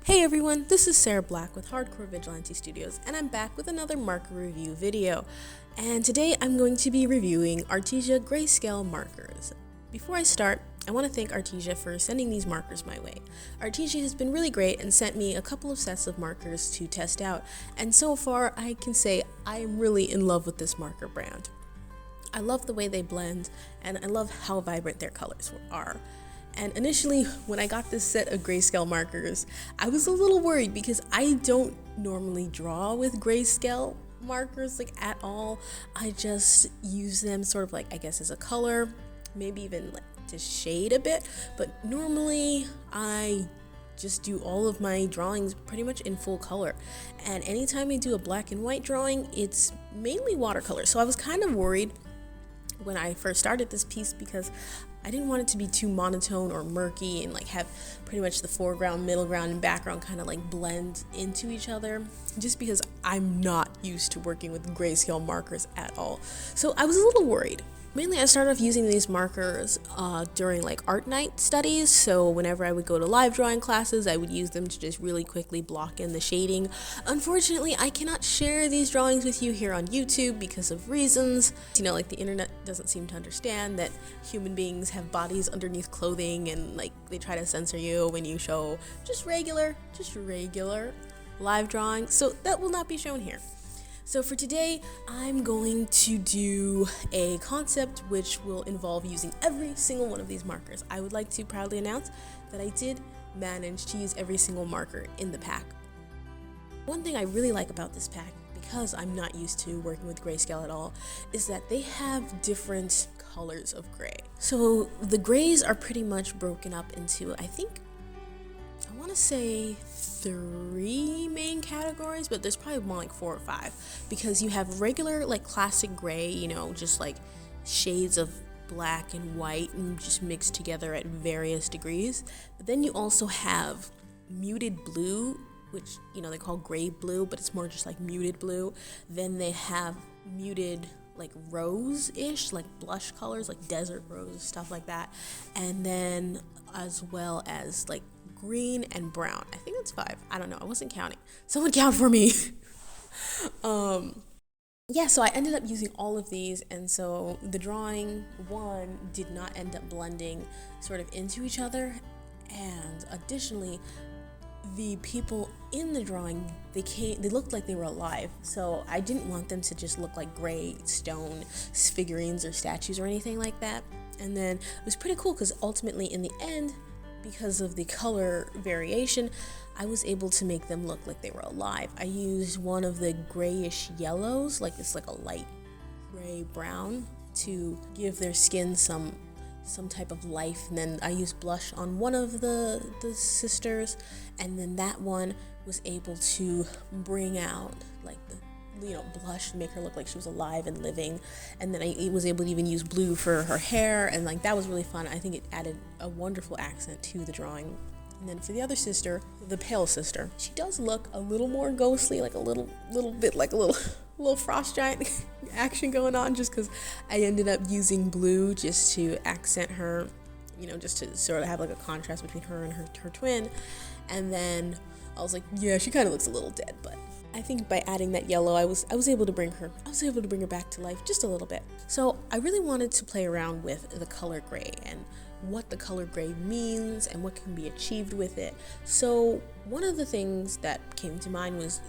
Hey everyone, this is Sarah Black with Hardcore Vigilante Studios, and I'm back with another marker review video. And today I'm going to be reviewing Arteza Grayscale Markers. Before I start, I want to thank Arteza for sending these markers my way. Arteza has been really great and sent me a couple of sets of markers to test out, and so far I can say I am really in love with this marker brand. I love the way they blend, and I love how vibrant their colors are. And initially, when I got this set of grayscale markers, I was a little worried because I don't normally draw with grayscale markers at all. I just use them sort of I guess as a color, maybe even to shade a bit, but normally I just do all of my drawings pretty much in full color. And anytime I do a black and white drawing, it's mainly watercolor. So I was kind of worried when I first started this piece because I didn't want it to be too monotone or murky and have pretty much the foreground, middle ground, and background kind of blend into each other, just because I'm not used to working with grayscale markers at all. So I was a little worried. Mainly I started off using these markers during art night studies, so whenever I would go to live drawing classes, I would use them to just really quickly block in the shading. Unfortunately, I cannot share these drawings with you here on YouTube because of reasons. The internet doesn't seem to understand that human beings have bodies underneath clothing, and they try to censor you when you show just regular live drawing, so that will not be shown here. So for today, I'm going to do a concept which will involve using every single one of these markers. I would like to proudly announce that I did manage to use every single marker in the pack. One thing I really like about this pack, because I'm not used to working with grayscale at all, is that they have different colors of gray. So the grays are pretty much broken up into, I want to say 3 main categories, but there's probably more 4 or 5, because you have regular classic gray, just shades of black and white and just mixed together at various degrees. But then you also have muted blue, which they call gray blue, but it's more just muted blue. Then they have muted rose-ish, blush colors, desert rose, stuff like that. And then as well as green and brown. I think that's 5. I don't know. I wasn't counting. Someone count for me. So I ended up using all of these, and so the drawing one did not end up blending sort of into each other. And additionally, the people in the drawing, they looked like they were alive. So I didn't want them to just look like gray stone figurines or statues or anything like that. And then it was pretty cool because ultimately in the end, because of the color variation, I was able to make them look like they were alive. I used one of the grayish yellows, it's a light gray brown, to give their skin some type of life. And then I used blush on one of the sisters, and then that one was able to bring out the blush, make her look like she was alive and living. And then I was able to even use blue for her hair, and that was really fun. I think it added a wonderful accent to the drawing. And then for the other sister, the pale sister, she does look a little more ghostly, a little bit a little frost giant action going on, just because I ended up using blue just to accent her, just to sort of have a contrast between her and her twin. And then I was yeah, she kind of looks a little dead, but I think by adding that yellow, I was able to bring her back to life just a little bit. So I really wanted to play around with the color gray and what the color gray means and what can be achieved with it. So one of the things that came to mind was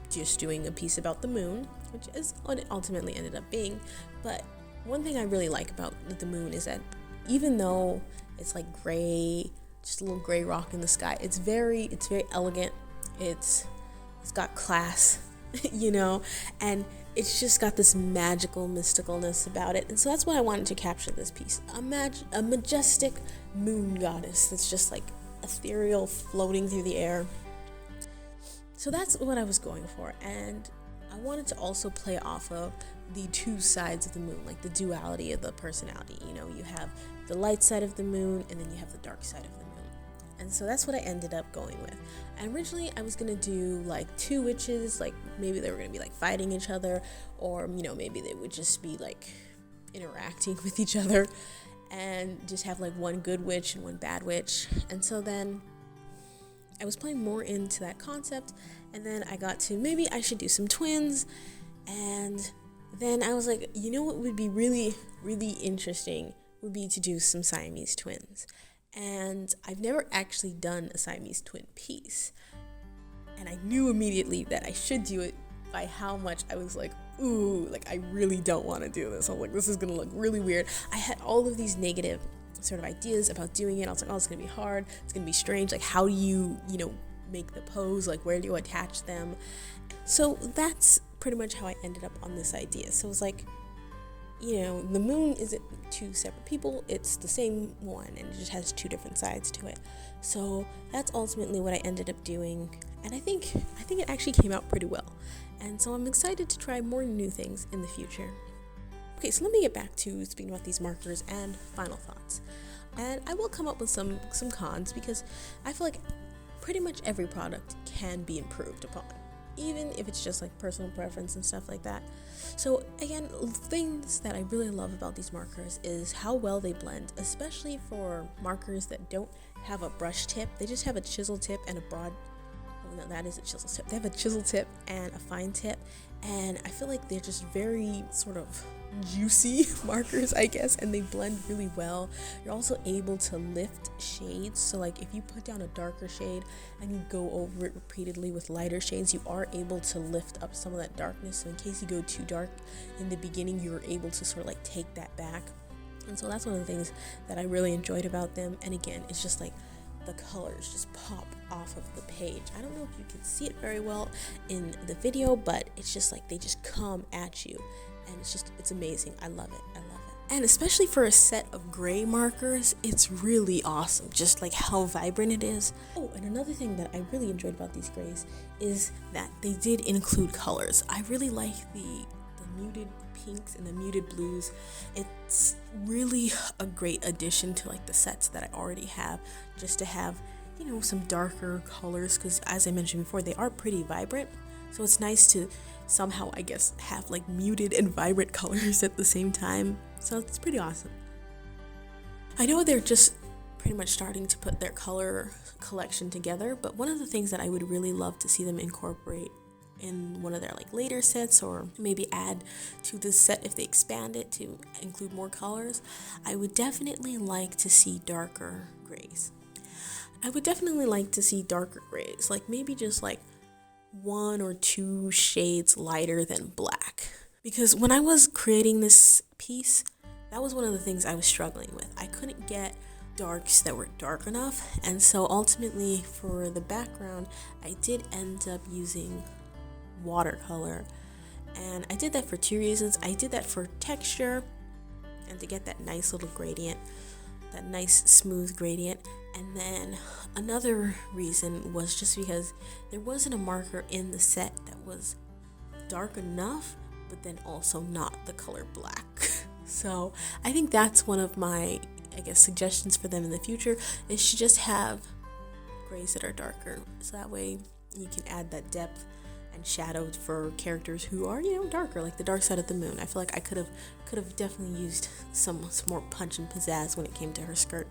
just doing a piece about the moon, which is what it ultimately ended up being. But one thing I really like about the moon is that even though it's gray, just a little gray rock in the sky, it's very elegant. It's got class, and it's just got this magical mysticalness about it. And so that's why I wanted to capture this piece. A majestic moon goddess that's just ethereal, floating through the air. So that's what I was going for. And I wanted to also play off of the two sides of the moon, the duality of the personality. You have the light side of the moon, and then you have the dark side of the moon. And so that's what I ended up going with. And originally I was gonna do 2 witches, maybe they were gonna be fighting each other, or maybe they would just be interacting with each other, and just have one good witch and one bad witch. And so then I was playing more into that concept, and then I got to maybe I should do some twins, and then I was like, you know what would be really, really interesting would be to do some Siamese twins. And I've never actually done a Siamese twin piece. And I knew immediately that I should do it by how much I was like, ooh, like I really don't want to do this. I'm like, this is gonna look really weird. I had all of these negative sort of ideas about doing it. I was like, oh, it's gonna be hard, it's gonna be strange. Like, how do you make the pose? Like, where do you attach them? So that's pretty much how I ended up on this idea. So it was like, the moon isn't two separate people, it's the same one, and it just has two different sides to it. So that's ultimately what I ended up doing, and I think it actually came out pretty well. And so I'm excited to try more new things in the future. Okay, so let me get back to speaking about these markers and final thoughts. And I will come up with some cons, because I feel like pretty much every product can be improved upon, even if it's just like personal preference and stuff like that. So again, things that I really love about these markers is how well they blend, especially for markers that don't have a brush tip. They just have a chisel tip and a broad, no, that is a chisel tip. They have a chisel tip and a fine tip, and I feel like they're just very sort of juicy markers, I guess, and they blend really well. You're also able to lift shades, so like if you put down a darker shade and you go over it repeatedly with lighter shades, you are able to lift up some of that darkness. So in case you go too dark in the beginning, you're able to sort of like take that back. And so that's one of the things that I really enjoyed about them. And again, it's just like the colors just pop off of the page. I don't know if you can see it very well in the video, but it's just like they just come at you, and it's amazing. I love it. And especially for a set of gray markers, it's really awesome, just like how vibrant it is. Oh, and another thing that I really enjoyed about these grays is that they did include colors. I really like the muted pinks and the muted blues. It's really a great addition to like the sets that I already have, just to have some darker colors, because as I mentioned before, they are pretty vibrant. So it's nice to somehow, I guess, have like muted and vibrant colors at the same time. So it's pretty awesome. I know they're just pretty much starting to put their color collection together, but one of the things that I would really love to see them incorporate in one of their like later sets, or maybe add to this set if they expand it to include more colors, I would definitely like to see darker grays. Like maybe just like 1 or 2 shades lighter than black. Because when I was creating this piece, that was one of the things I was struggling with. I couldn't get darks that were dark enough, and so ultimately for the background, I did end up using watercolor. And I did that for 2 reasons. I did that for texture and to get that nice little gradient, that nice smooth gradient. And then another reason was just because there wasn't a marker in the set that was dark enough, but then also not the color black. So I think that's one of my, suggestions for them in the future, is to just have grays that are darker. So that way you can add that depth and shadow for characters who are, darker, like the dark side of the moon. I feel like I could have definitely used some more punch and pizzazz when it came to her skirt.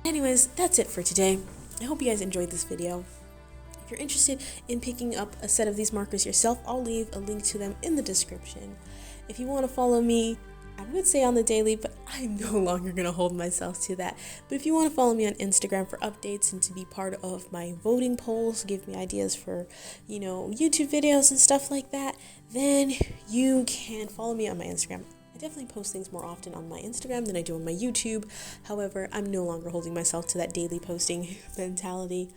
Anyways, that's it for today. I hope you guys enjoyed this video. If you're interested in picking up a set of these markers yourself, I'll leave a link to them in the description. If you want to follow me, I would say on the daily, but I'm no longer going to hold myself to that. But if you want to follow me on Instagram for updates and to be part of my voting polls, give me ideas for, YouTube videos and stuff like that, then you can follow me on my Instagram. I definitely post things more often on my Instagram than I do on my YouTube. However, I'm no longer holding myself to that daily posting mentality.